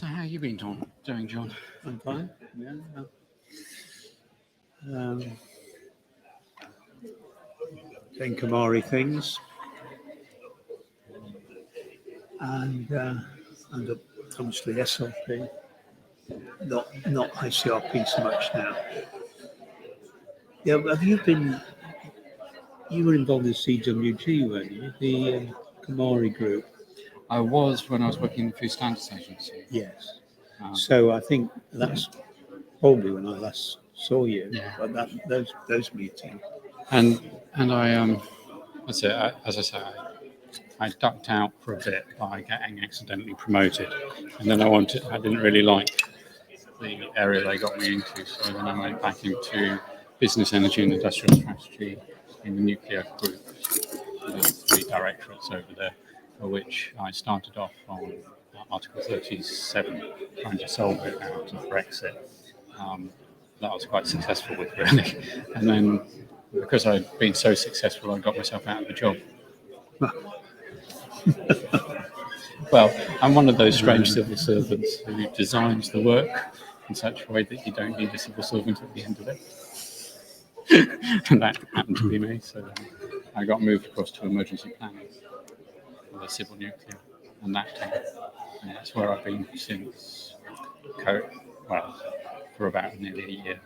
So how you been doing, John? I'm fine. Yeah. Doing Kamari things, and obviously SLP. Not ICRP so much now. Yeah, have you been? You were involved in CWG, weren't you? The Kamari group. I was when I was working in the Food Standards Agency. Yes. So I think that's probably when I last saw you. Yeah. But those meetings. And I that's it. As I say, I ducked out for a bit by getting accidentally promoted, and then I didn't really like the area they got me into, so then I went back into business, energy, and industrial strategy in the nuclear group. There's 3 directorates over there, for which I started off on Article 37, trying to solve it out of Brexit. That I was quite successful with, really. And then, because I'd been so successful, I got myself out of the job. Well, I'm one of those strange civil servants who designs the work in such a way that you don't need a civil servant at the end of it. And that happened to be me, so I got moved across to emergency planning for the civil nuclear and that team. And that's where I've been since, for about nearly a year.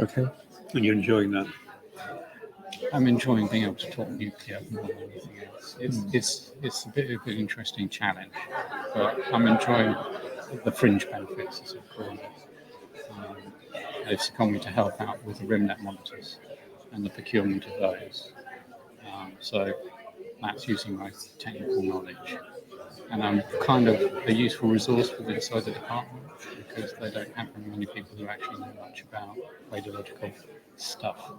Okay. And you're enjoying that? I'm enjoying being able to talk nuclear more than anything else. It's a bit of an interesting challenge, but I'm enjoying the fringe benefits, as I call it. They've seconded me to help out with the RIMNet monitors and the procurement of those. So that's using my technical knowledge. And I'm kind of a useful resource for inside the department because they don't have very many people who actually know much about radiological stuff.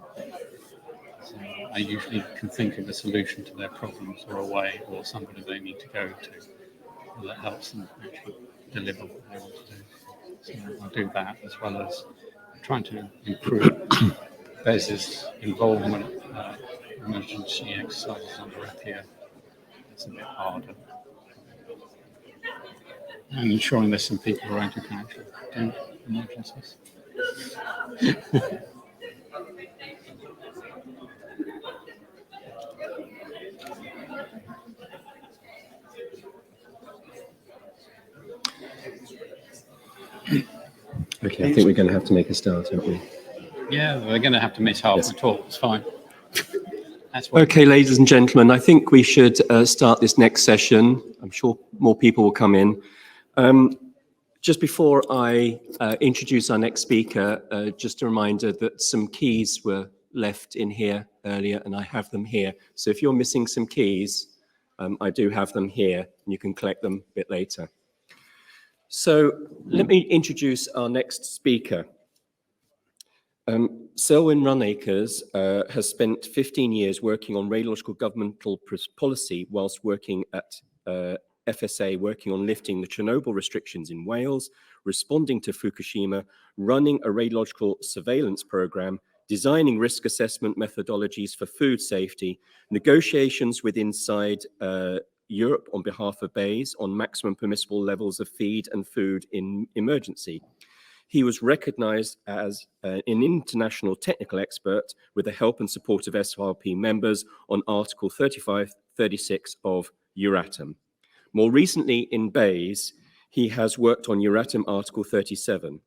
So I usually can think of a solution to their problems or a way or somebody they need to go to that helps them actually deliver what they want to do. So I do that as well as trying to improve BEIS's involvement emergency exercises under FPA. It's a bit harder. And ensuring there's some people around who can actually do emergencies. Okay, I think we're going to have to make a start, aren't we? Yeah, we're going to have to miss half the talk. It's fine. Okay, ladies and gentlemen, I think we should start this next session. I'm sure more people will come in. Just before I introduce our next speaker, just a reminder that some keys were left in here earlier, and I have them here. So if you're missing some keys, I do have them here, and you can collect them a bit later. So let me introduce our next speaker. Selwyn Runacres has spent 15 years working on radiological governmental policy whilst working at FSA, working on lifting the Chernobyl restrictions in Wales, responding to Fukushima, running a radiological surveillance program, designing risk assessment methodologies for food safety, negotiations with inside Europe on behalf of BEIS on maximum permissible levels of feed and food in emergency. He was recognized as an international technical expert with the help and support of SRP members on Article 35-36 of Euratom. More recently in BEIS, he has worked on Euratom Article 37.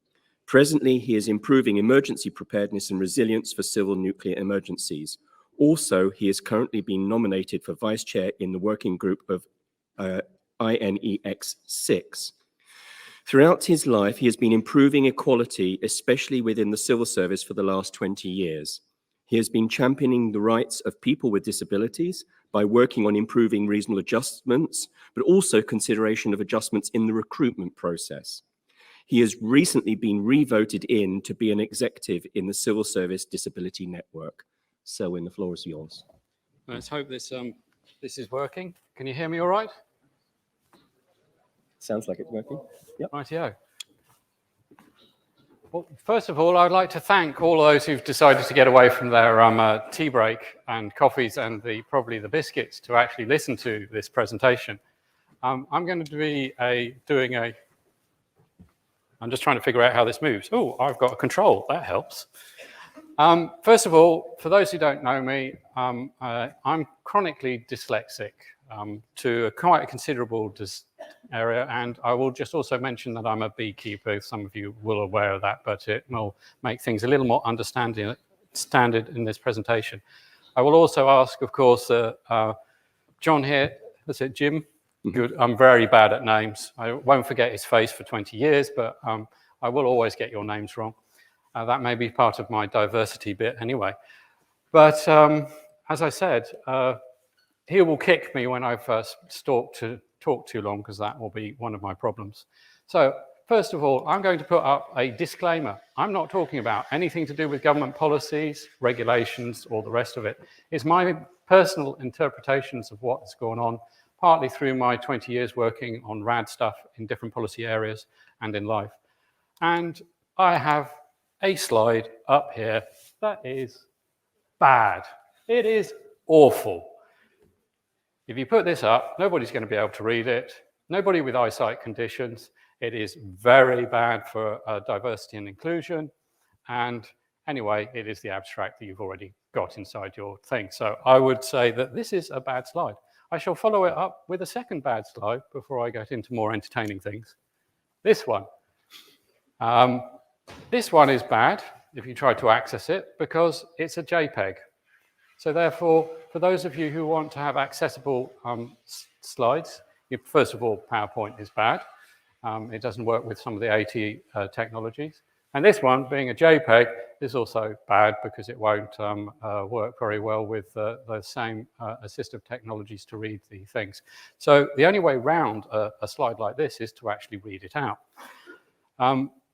Presently, he is improving emergency preparedness and resilience for civil nuclear emergencies. Also, he is currently being nominated for vice chair in the working group of INEX 6. Throughout his life, he has been improving equality, especially within the civil service, for the last 20 years. He has been championing the rights of people with disabilities by working on improving reasonable adjustments, but also consideration of adjustments in the recruitment process. He has recently been re-voted in to be an executive in the Civil Service Disability Network. Selwyn, the floor is yours. Let's hope this is working. Can you hear me all right? Sounds like it's working. Yep. Rightio. Well, first of all, I'd like to thank all those who've decided to get away from their tea break and coffees and probably the biscuits to actually listen to this presentation. I'm going to be I'm just trying to figure out how this moves. Oh, I've got a control, that helps. First of all, for those who don't know me, I'm chronically dyslexic to quite a considerable area, and I will just also mention that I'm a beekeeper. Some of you will be aware of that, but it will make things a little more standard in this presentation. I will also ask, of course, John here, that's it, Jim? Good. I'm very bad at names. I won't forget his face for 20 years, but I will always get your names wrong. That may be part of my diversity bit anyway. But as I said, he will kick me when I've talk too long, because that will be one of my problems. So first of all, I'm going to put up a disclaimer. I'm not talking about anything to do with government policies, regulations, or the rest of it. It's my personal interpretations of what's going on, partly through my 20 years working on rad stuff in different policy areas and in life. And I have a slide up here that is bad. It is awful. If you put this up, nobody's going to be able to read it. Nobody with eyesight conditions. It is very bad for diversity and inclusion. And anyway, it is the abstract that you've already got inside your thing. So I would say that this is a bad slide. I shall follow it up with a second bad slide before I get into more entertaining things. This one. This one is bad if you try to access it because it's a JPEG. So therefore, for those of you who want to have accessible slides, first of all, PowerPoint is bad. It doesn't work with some of the AT technologies. And this one, being a JPEG, is also bad because it won't work very well with the same assistive technologies to read the things. So the only way around a slide like this is to actually read it out.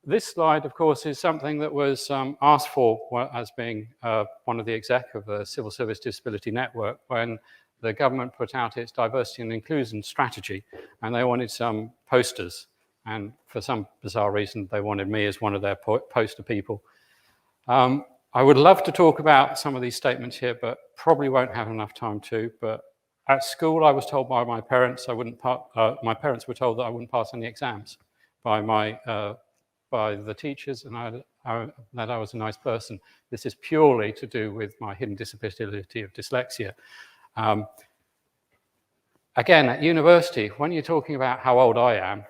This slide, of course, is something that was asked for as being one of the exec of the Civil Service Disability Network when the government put out its diversity and inclusion strategy, and they wanted some posters. And for some bizarre reason, they wanted me as one of their poster people. I would love to talk about some of these statements here, but probably won't have enough time to. But at school, I was told by my parents my parents were told that I wouldn't pass any exams by the teachers, and that I was a nice person. This is purely to do with my hidden disability of dyslexia. Again, at university, when you're talking about how old I am,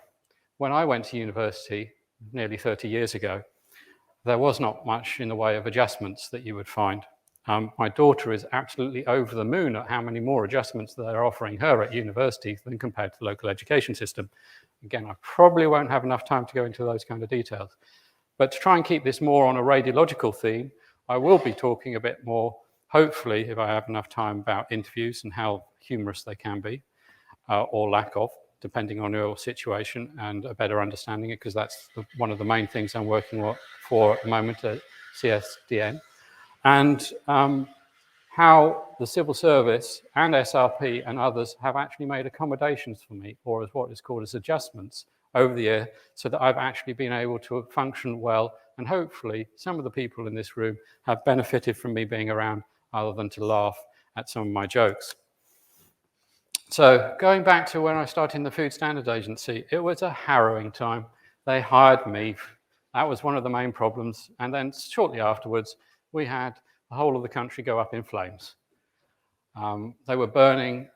when I went to university nearly 30 years ago, there was not much in the way of adjustments that you would find. My daughter is absolutely over the moon at how many more adjustments they're offering her at university than compared to the local education system. Again, I probably won't have enough time to go into those kind of details. But to try and keep this more on a radiological theme, I will be talking a bit more, hopefully, if I have enough time, about interviews and how humorous they can be, or lack of, depending on your situation and a better understanding it, because that's one of the main things I'm working for at the moment at CSDN. And how the civil service and SRP and others have actually made accommodations for me, or as what is called as adjustments over the year, so that I've actually been able to function well, and hopefully some of the people in this room have benefited from me being around other than to laugh at some of my jokes. So going back to when I started in the Food Standards Agency, it was a harrowing time. They hired me. That was one of the main problems. And then shortly afterwards, we had the whole of the country go up in flames. They were burning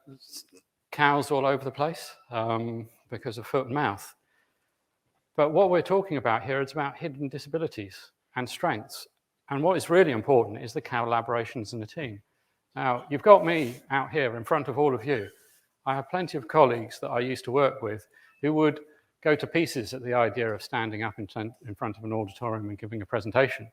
cows all over the place because of foot and mouth. But what we're talking about here is about hidden disabilities and strengths. And what is really important is the collaborations in the team. Now, you've got me out here in front of all of you. I have plenty of colleagues that I used to work with who would go to pieces at the idea of standing up in front of an auditorium and giving a presentation.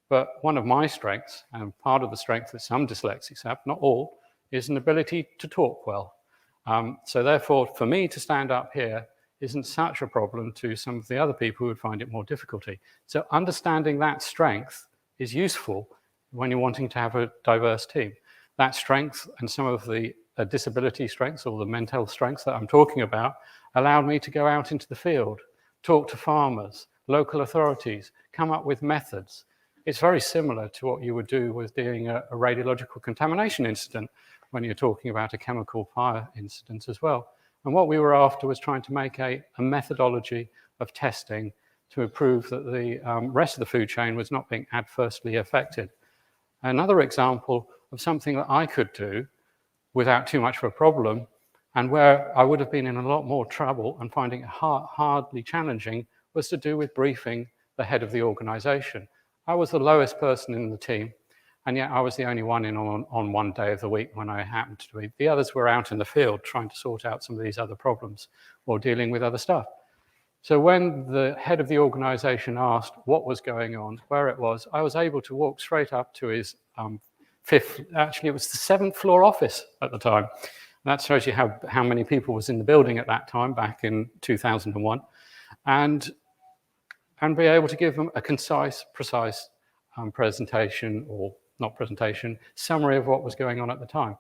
But one of my strengths, and part of the strength that some dyslexics have, not all, is an ability to talk well. So therefore, for me to stand up here isn't such a problem to some of the other people who would find it more difficulty. So understanding that strength is useful when you're wanting to have a diverse team. That strength and some of the disability strengths or the mental strengths that I'm talking about allowed me to go out into the field, talk to farmers, local authorities, come up with methods. It's very similar to what you would do with doing a radiological contamination incident when you're talking about a chemical fire incident as well. And what we were after was trying to make a methodology of testing to prove that the rest of the food chain was not being adversely affected. Another example of something that I could do without too much of a problem, and where I would have been in a lot more trouble and finding it hardly challenging, was to do with briefing the head of the organization. I was the lowest person in the team, and yet I was the only one in on one day of the week when I happened to be. The others were out in the field trying to sort out some of these other problems or dealing with other stuff. So when the head of the organization asked what was going on, where it was, I was able to walk straight up to his actually it was the 7th floor office at the time. That shows you how many people was in the building at that time, back in 2001, and be able to give them a concise, precise presentation, or not presentation, summary of what was going on at the time.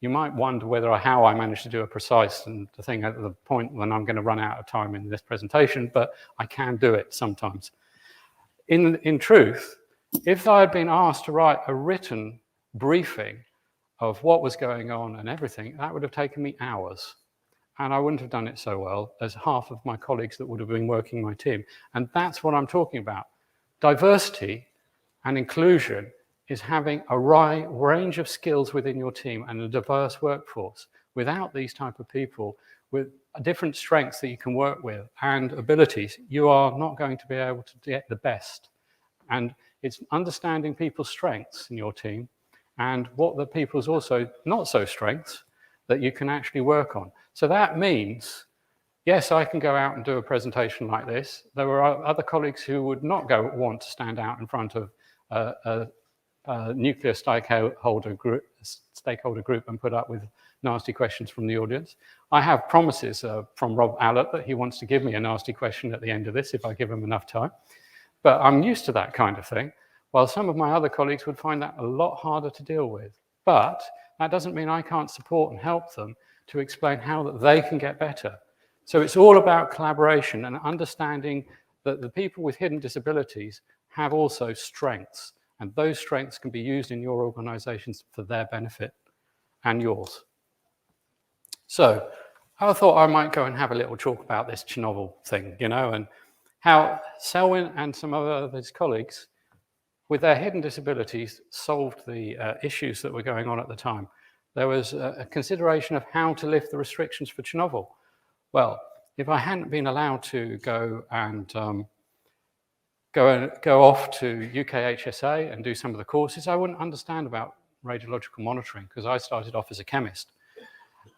You might wonder how I managed to do a precise thing at the point when I'm going to run out of time in this presentation, but I can do it sometimes. In truth, if I had been asked to write a written briefing of what was going on and everything, that would have taken me hours. And I wouldn't have done it so well as half of my colleagues that would have been working my team. And that's what I'm talking about. Diversity and inclusion is having a range of skills within your team and a diverse workforce. Without these type of people with different strengths that you can work with and abilities, you are not going to be able to get the best. And it's understanding people's strengths in your team and what the people's also not so strengths that you can actually work on. So that means, yes, I can go out and do a presentation like this. There were other colleagues who would not want to stand out in front of a nuclear stakeholder group and put up with nasty questions from the audience. I have promises from Rob Allett that he wants to give me a nasty question at the end of this if I give him enough time. But I'm used to that kind of thing, while some of my other colleagues would find that a lot harder to deal with. But that doesn't mean I can't support and help them to explain how that they can get better. So it's all about collaboration and understanding that the people with hidden disabilities have also strengths, and those strengths can be used in your organizations for their benefit and yours. So I thought I might go and have a little talk about this Chernobyl thing, and how Selwyn and some of his colleagues with their hidden disabilities solved the issues that were going on at the time. There was a consideration of how to lift the restrictions for Chernobyl. Well, if I hadn't been allowed to go and go off to UKHSA and do some of the courses, I wouldn't understand about radiological monitoring because I started off as a chemist.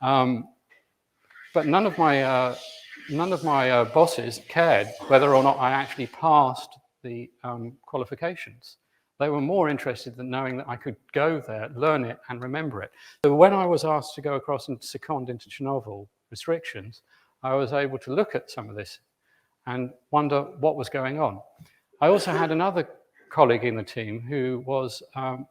But none of my bosses cared whether or not I actually passed the qualifications. They were more interested in knowing that I could go there, learn it, and remember it. So when I was asked to go across and second into Chernobyl restrictions, I was able to look at some of this and wonder what was going on. I also had another colleague in the team who was on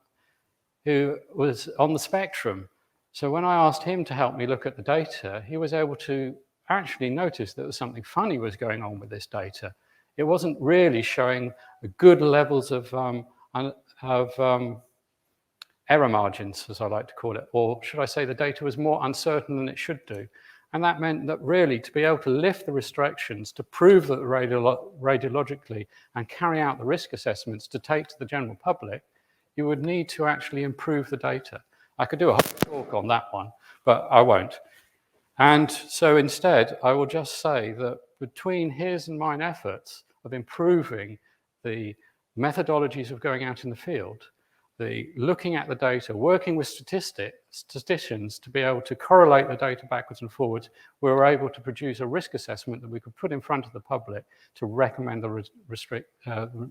the spectrum. So when I asked him to help me look at the data, he was able to actually notice that there was something funny was going on with this data. It wasn't really showing good levels of error margins, as I like to call it, or should I say the data was more uncertain than it should do. And that meant that really to be able to lift the restrictions, to prove that radiologically and carry out the risk assessments to take to the general public, you would need to actually improve the data. I could do a whole talk on that one, but I won't. And so instead, I will just say that between his and mine efforts of improving the methodologies of going out in the field, the looking at the data, working with statisticians to be able to correlate the data backwards and forwards, we were able to produce a risk assessment that we could put in front of the public to recommend the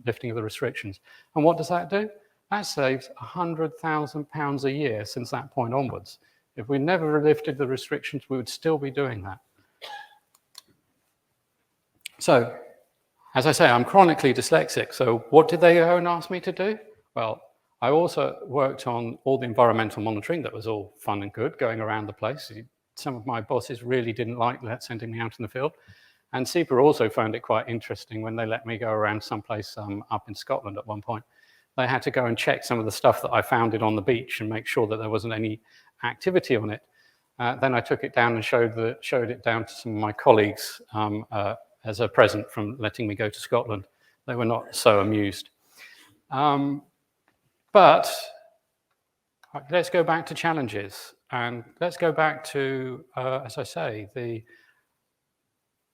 lifting of the restrictions. And what does that do? That saves £100,000 a year since that point onwards. If we never lifted the restrictions, we would still be doing that. So, as I say, I'm chronically dyslexic. So what did they go and ask me to do? Well, I also worked on all the environmental monitoring. That was all fun and good, going around the place. Some of my bosses really didn't like that, sending me out in the field. And SEPA also found it quite interesting when they let me go around someplace up in Scotland at one point. They had to go and check some of the stuff that I found on the beach and make sure that there wasn't any activity on it. Then I took it down and showed it down to some of my colleagues as a present from letting me go to Scotland. They were not so amused. But let's go back to challenges, and let's go back to, as I say, the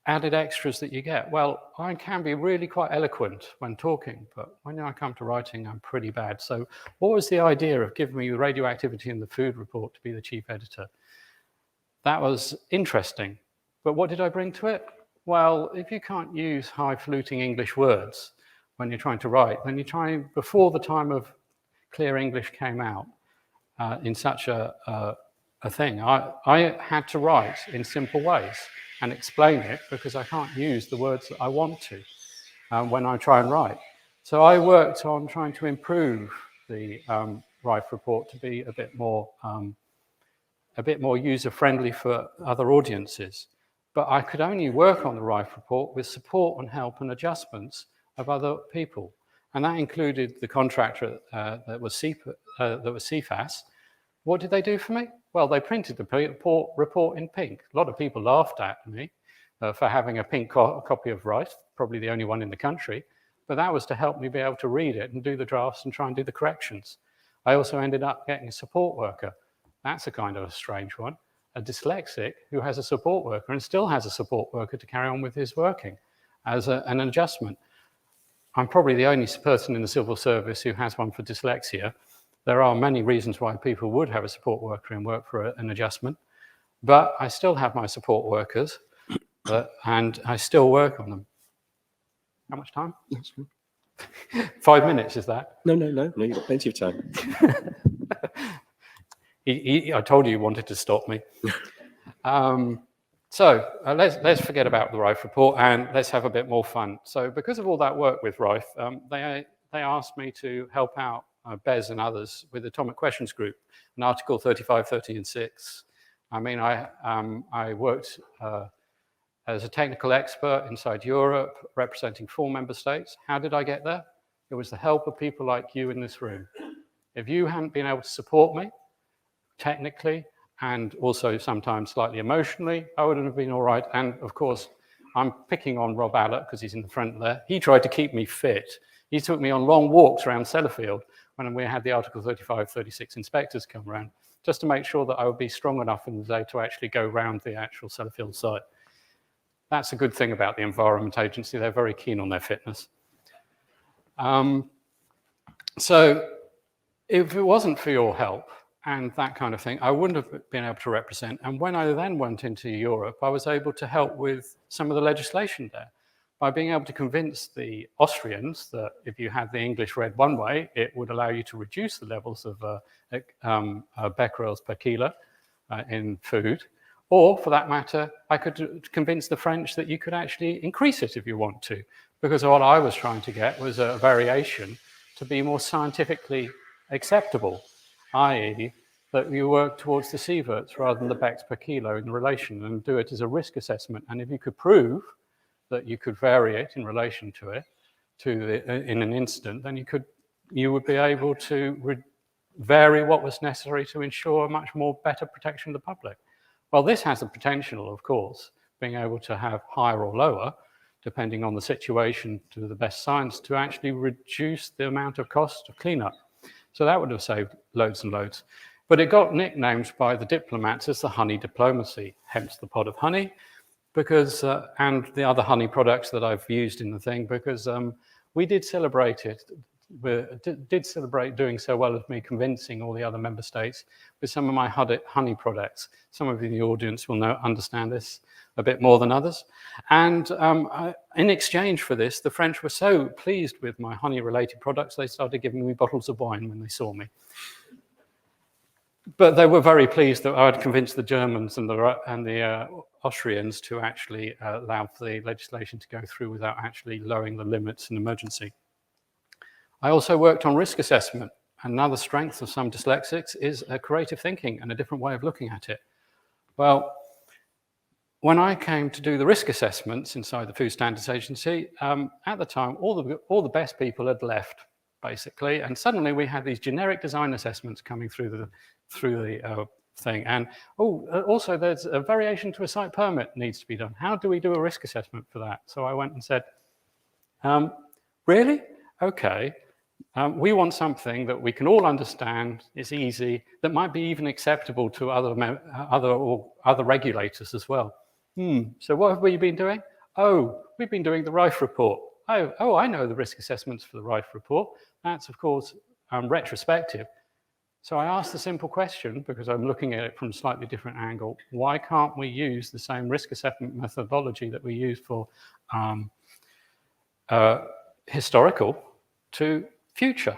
added extras that you get. Well, I can be really quite eloquent when talking, but when I come to writing, I'm pretty bad. So what was the idea of giving me the radioactivity in the food report to be the chief editor? That was interesting, but what did I bring to it? Well, if you can't use highfalutin English words when you're trying to write, then you try, before the time of clear English came out in such a thing, I had to write in simple ways and explain it because I can't use the words that I want to when I try and write. So I worked on trying to improve the Rife report to be a bit more user-friendly for other audiences. But I could only work on the Rife report with support and help and adjustments of other people. And that included the contractor that was CFAS. What did they do for me? Well, they printed the report in pink. A lot of people laughed at me for having a pink copy of Rife, probably the only one in the country. But that was to help me be able to read it and do the drafts and try and do the corrections. I also ended up getting a support worker. That's a kind of a strange one. A dyslexic who has a support worker and still has a support worker to carry on with his working as an adjustment. I'm probably the only person in the civil service who has one for dyslexia. There are many reasons why people would have a support worker and work for an adjustment, but I still have my support workers and I still work on them. How much time? 5 minutes, is that? No, you've got plenty of time. I told you he wanted to stop me. So let's forget about the Rife report and let's have a bit more fun. So because of all that work with Rife, they asked me to help out BEIS and others with the Atomic Questions Group, in Article 35, 30, and 6. I mean, I worked as a technical expert inside Europe, representing 4 member states. How did I get there? It was the help of people like you in this room. If you hadn't been able to support me technically and also sometimes slightly emotionally, I wouldn't have been all right. And of course, I'm picking on Rob Allett because he's in the front there. He tried to keep me fit. He took me on long walks around Sellafield when we had the Article 35, 36 inspectors come around, just to make sure that I would be strong enough in the day to actually go around the actual Sellafield site. That's a good thing about the Environment Agency. They're very keen on their fitness. So if it wasn't for your help and that kind of thing, I wouldn't have been able to represent. And when I then went into Europe, I was able to help with some of the legislation there by being able to convince the Austrians that if you had the English read one way, it would allow you to reduce the levels of becquerels per kilo in food. Or, for that matter, I could convince the French that you could actually increase it if you want to, because what I was trying to get was a variation to be more scientifically acceptable, i.e. that you work towards the sieverts rather than the becks per kilo in relation and do it as a risk assessment. And if you could prove that you could vary it in relation to it in an instant, then you would be able to vary what was necessary to ensure a much more better protection of the public. Well, this has the potential, of course, being able to have higher or lower, depending on the situation to the best science, to actually reduce the amount of cost of cleanup. So that would have saved loads and loads. But it got nicknamed by the diplomats as the honey diplomacy, hence the pot of honey, because and the other honey products that I've used in the thing, because we did celebrate it. We did celebrate doing so well as me convincing all the other member states with some of my honey products. Some of you in the audience will understand this a bit more than others. And in exchange for this, the French were so pleased with my honey-related products, they started giving me bottles of wine when they saw me. But they were very pleased that I had convinced the Germans and the Austrians to actually allow for the legislation to go through without actually lowering the limits in emergency. I also worked on risk assessment. Another strength of some dyslexics is creative thinking and a different way of looking at it. Well, when I came to do the risk assessments inside the Food Standards Agency, at the time, all the best people had left, basically, and suddenly we had these generic design assessments coming through the thing. And also there's a variation to a site permit needs to be done. How do we do a risk assessment for that? So I went and said, really? Okay. We want something that we can all understand, is easy, that might be even acceptable to other regulators as well. So what have we been doing? Oh, we've been doing the RIFE report. Oh, I know the risk assessments for the RIFE report. That's, of course, retrospective. So I asked the simple question, because I'm looking at it from a slightly different angle, why can't we use the same risk assessment methodology that we use for historical to future?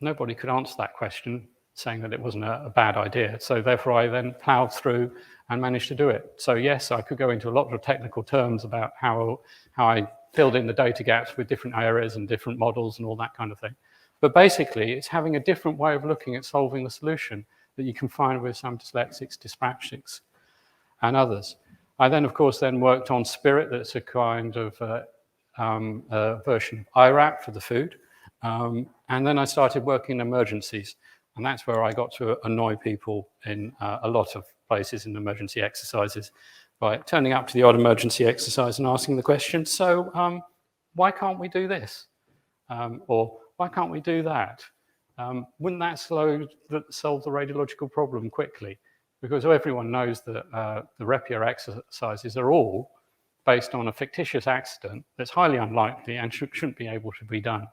Nobody could answer that question, saying that it wasn't a bad idea. So therefore I then plowed through and managed to do it. So yes, I could go into a lot of technical terms about how I filled in the data gaps with different areas and different models and all that kind of thing. But basically, it's having a different way of looking at solving the solution that you can find with some dyslexics, dyspraxics, and others. I then, of course, worked on Spirit. That's a kind of version of IRAP for the food. And then I started working in emergencies. And that's where I got to annoy people in a lot of places in emergency exercises by turning up to the odd emergency exercise and asking the question, so why can't we do this? Or why can't we do that? Wouldn't that solve the radiological problem quickly? Because everyone knows that the Repier exercises are all based on a fictitious accident that's highly unlikely and shouldn't be able to be done.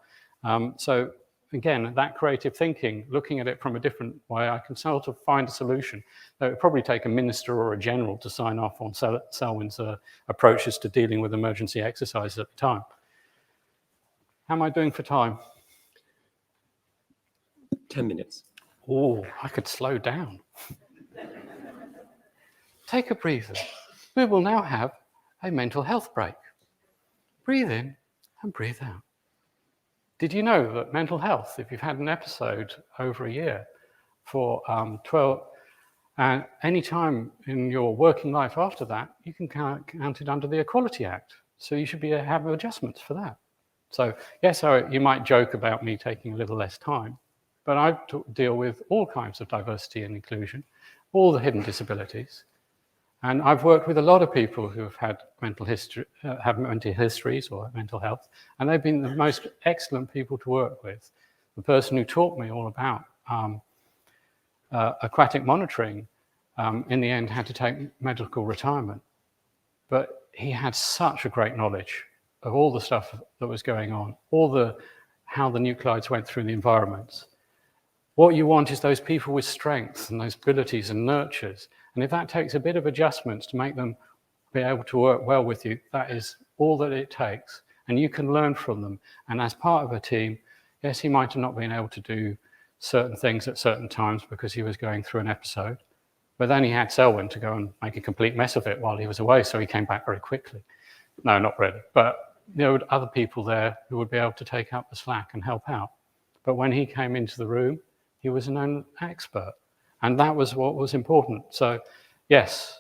So again, that creative thinking, looking at it from a different way, I can sort of find a solution. It would probably take a minister or a general to sign off on Selwyn's approaches to dealing with emergency exercises at the time. How am I doing for time? 10 minutes. Oh, I could slow down. Take a breather. We will now have a mental health break. Breathe in and breathe out. Did you know that mental health, if you've had an episode over a year for 12, and any time in your working life after that, you can count it under the Equality Act. So you should have adjustments for that. So yes, you might joke about me taking a little less time, but I deal with all kinds of diversity and inclusion, all the hidden disabilities. And I've worked with a lot of people who have had mental histories or mental health, and they've been the most excellent people to work with. The person who taught me all about aquatic monitoring, in the end, had to take medical retirement. But he had such a great knowledge of all the stuff that was going on, how the nuclides went through the environments. What you want is those people with strengths and those abilities and nurtures. And if that takes a bit of adjustments to make them be able to work well with you, that is all that it takes. And you can learn from them. And as part of a team, yes, he might have not been able to do certain things at certain times because he was going through an episode. But then he had Selwyn to go and make a complete mess of it while he was away, so he came back very quickly. No, not really. But there were other people there who would be able to take up the slack and help out. But when he came into the room, he was a known expert. And that was what was important. So, yes,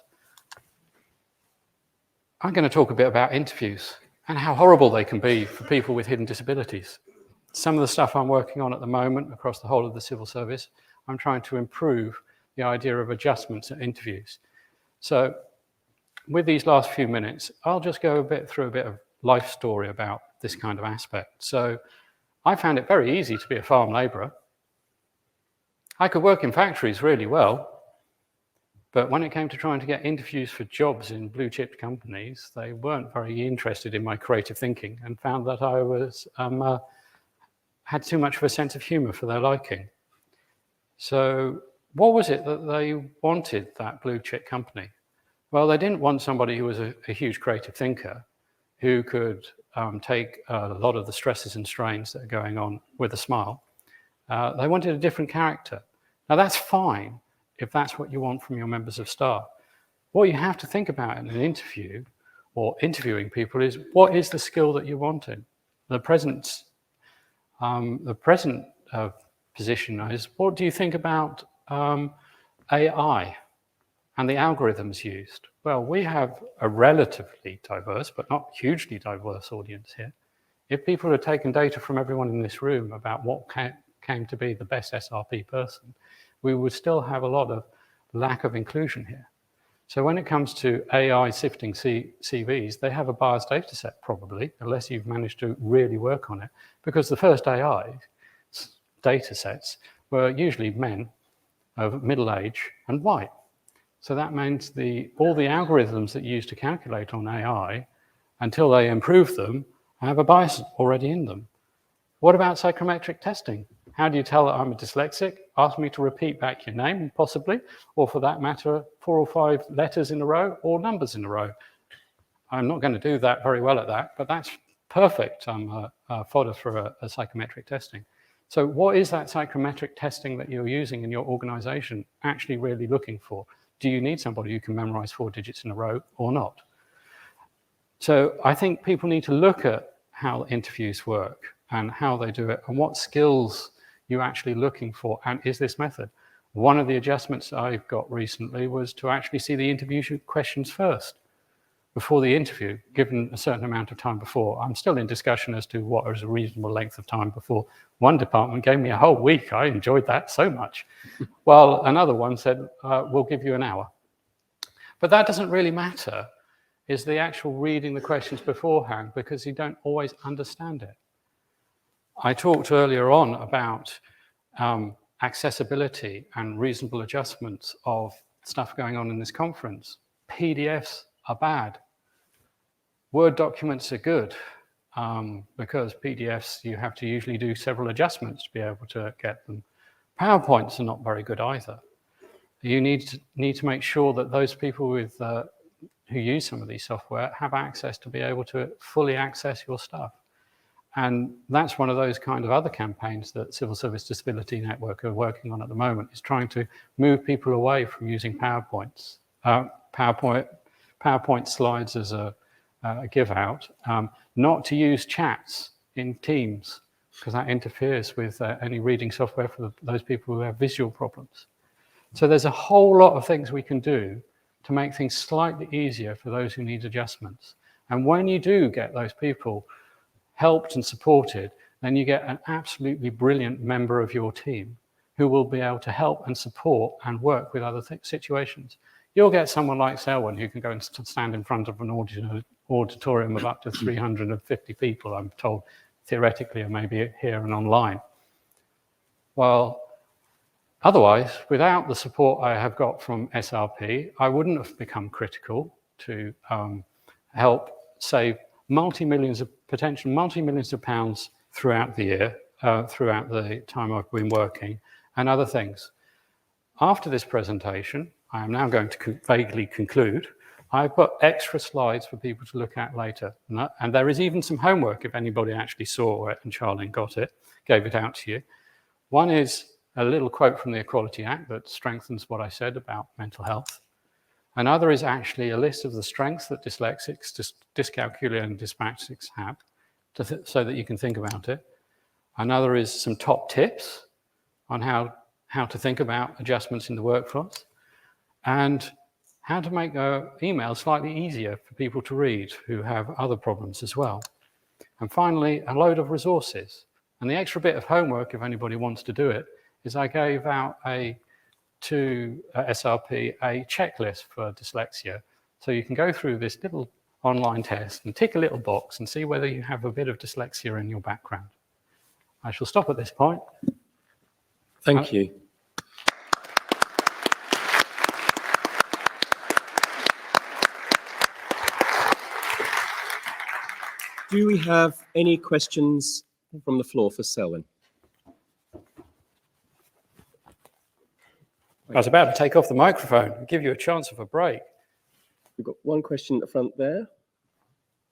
I'm going to talk a bit about interviews and how horrible they can be for people with hidden disabilities. Some of the stuff I'm working on at the moment across the whole of the civil service, I'm trying to improve the idea of adjustments at interviews. So with these last few minutes, I'll just go through a bit of life story about this kind of aspect. So I found it very easy to be a farm labourer. I could work in factories really well, but when it came to trying to get interviews for jobs in blue chip companies, they weren't very interested in my creative thinking and found that I was had too much of a sense of humour for their liking. So what was it that they wanted, that blue chip company? Well, they didn't want somebody who was a huge creative thinker who could take a lot of the stresses and strains that are going on with a smile. They wanted a different character. Now that's fine if that's what you want from your members of staff. What you have to think about in an interview or interviewing people is, what is the skill that you're wanting? The present position is, what do you think about AI and the algorithms used? Well, we have a relatively diverse, but not hugely diverse audience here. If people had taken data from everyone in this room about what came to be the best SRP person, we would still have a lot of lack of inclusion here. So when it comes to AI sifting CVs, they have a biased data set probably, unless you've managed to really work on it, because the first AI data sets were usually men of middle age and white. So that means all the algorithms that you use to calculate on AI, until they improve them, have a bias already in them. What about psychometric testing? How do you tell that I'm a dyslexic? Ask me to repeat back your name, possibly, or for that matter, 4 or 5 letters in a row or numbers in a row. I'm not going to do that very well at that, but that's perfect fodder for a psychometric testing. So what is that psychometric testing that you're using in your organization actually really looking for? Do you need somebody who can memorize 4 digits in a row or not? So I think people need to look at how interviews work and how they do it and what skills you're actually looking for, and is this method? One of the adjustments I've got recently was to actually see the interview questions first before the interview, given a certain amount of time before. I'm still in discussion as to what is a reasonable length of time before. One department gave me a whole week. I enjoyed that so much. While another one said, we'll give you an hour. But that doesn't really matter, is the actual reading the questions beforehand, because you don't always understand it. I talked earlier on about accessibility and reasonable adjustments of stuff going on in this conference. PDFs are bad. Word documents are good because PDFs, you have to usually do several adjustments to be able to get them. PowerPoints are not very good either. You need to make sure that those people who use some of these software have access to be able to fully access your stuff. And that's one of those kind of other campaigns that Civil Service Disability Network are working on at the moment, is trying to move people away from using PowerPoint slides as a give out, not to use chats in Teams, because that interferes with any reading software for those people who have visual problems. So there's a whole lot of things we can do to make things slightly easier for those who need adjustments. And when you do get those people helped and supported, then you get an absolutely brilliant member of your team who will be able to help and support and work with other situations. You'll get someone like Selwyn who can go and stand in front of an auditorium of up to 350 people, I'm told, theoretically, or maybe here and online. Well, otherwise, without the support I have got from SRP, I wouldn't have become critical to help save potential multi-millions of pounds throughout the year, throughout the time I've been working, and other things. After this presentation, I am now going to vaguely conclude. I've put extra slides for people to look at later. And there is even some homework if anybody actually saw it and Charlene got it, gave it out to you. One is a little quote from the Equality Act that strengthens what I said about mental health. Another is actually a list of the strengths that dyslexics, dyscalculia and dyspraxics have, so that you can think about it. Another is some top tips on how to think about adjustments in the workforce, and how to make email slightly easier for people to read who have other problems as well. And finally, a load of resources. And the extra bit of homework, if anybody wants to do it, is I gave out to SRP a checklist for dyslexia. So you can go through this little online test and tick a little box and see whether you have a bit of dyslexia in your background. I shall stop at this point. Thank you. Do we have any questions from the floor for Selwyn? I was about to take off the microphone and give you a chance of a break. We've got one question at the front there,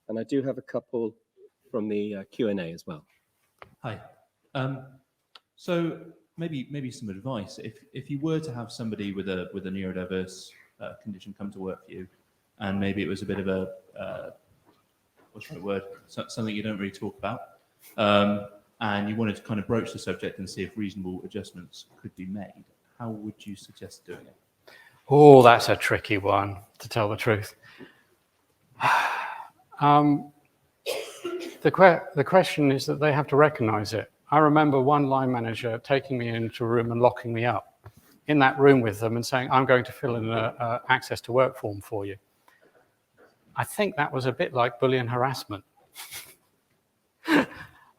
and I do have a couple from the Q&A as well. Hi. So maybe some advice. If you were to have somebody with a neurodiverse condition come to work for you, and maybe it was a bit of a what's the word? Something you don't really talk about, and you wanted to kind of broach the subject and see if reasonable adjustments could be made, how would you suggest doing it? Oh, that's a tricky one, to tell the truth. The question is that they have to recognize it. I remember one line manager taking me into a room and locking me up in that room with them and saying, I'm going to fill in an access to work form for you. I think that was a bit like bullying harassment.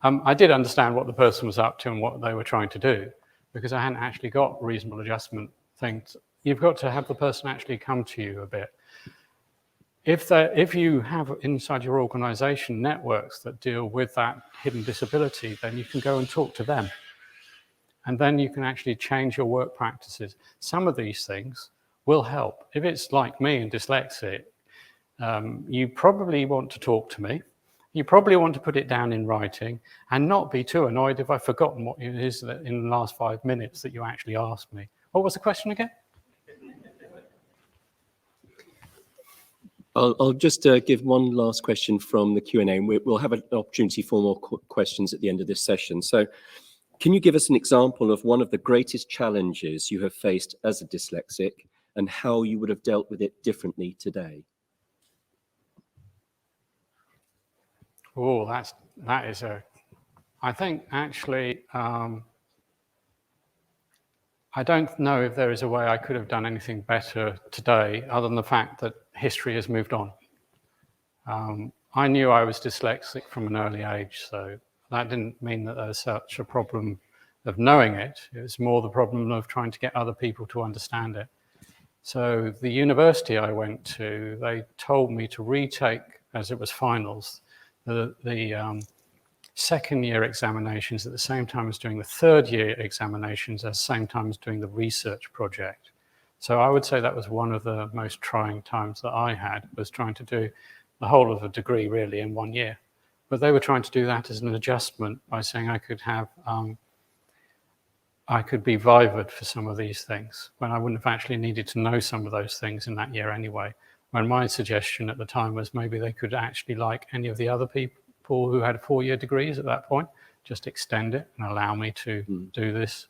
I did understand what the person was up to and what they were trying to do, because I hadn't actually got reasonable adjustment things. You've got to have the person actually come to you a bit. If you have inside your organisation networks that deal with that hidden disability, then you can go and talk to them. And then you can actually change your work practices. Some of these things will help. If it's like me and dyslexic, you probably want to talk to me. You probably want to put it down in writing and not be too annoyed if I've forgotten what it is that in the last 5 minutes that you actually asked me. What was the question again? I'll just give one last question from the Q&A, and we'll have an opportunity for more questions at the end of this session. So can you give us an example of one of the greatest challenges you have faced as a dyslexic and how you would have dealt with it differently today? Oh, that is I think actually, I don't know if there is a way I could have done anything better today, other than the fact that history has moved on. I knew I was dyslexic from an early age, so that didn't mean that there was such a problem of knowing it. It was more the problem of trying to get other people to understand it. So the university I went to, they told me to retake, as it was finals, the second year examinations at the same time as doing the third year examinations, at the same time as doing the research project. So I would say that was one of the most trying times that I had, was trying to do the whole of a degree really in 1 year. But they were trying to do that as an adjustment by saying I could have, I could be vivaed for some of these things when I wouldn't have actually needed to know some of those things in that year anyway. When my suggestion at the time was maybe they could actually, like any of the other people who had 4-year degrees at that point, just extend it and allow me to do this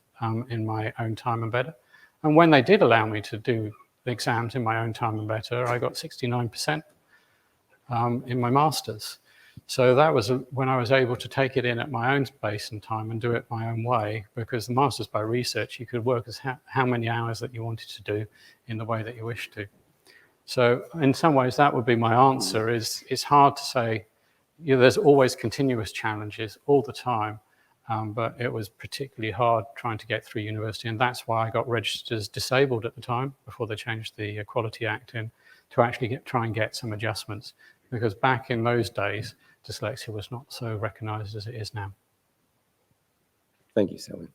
in my own time and better. And when they did allow me to do the exams in my own time and better, I got 69% in my master's. So that was when I was able to take it in at my own space and time and do it my own way, because the master's by research, you could work as how many hours that you wanted to do in the way that you wished to. So in some ways, that would be my answer. Is it's hard to say, you know, there's always continuous challenges all the time, but it was particularly hard trying to get through university, and that's why I got registered as disabled at the time, before they changed the Equality Act in, to actually try and get some adjustments, because back in those days, dyslexia was not so recognised as it is now. Thank you, Selwyn.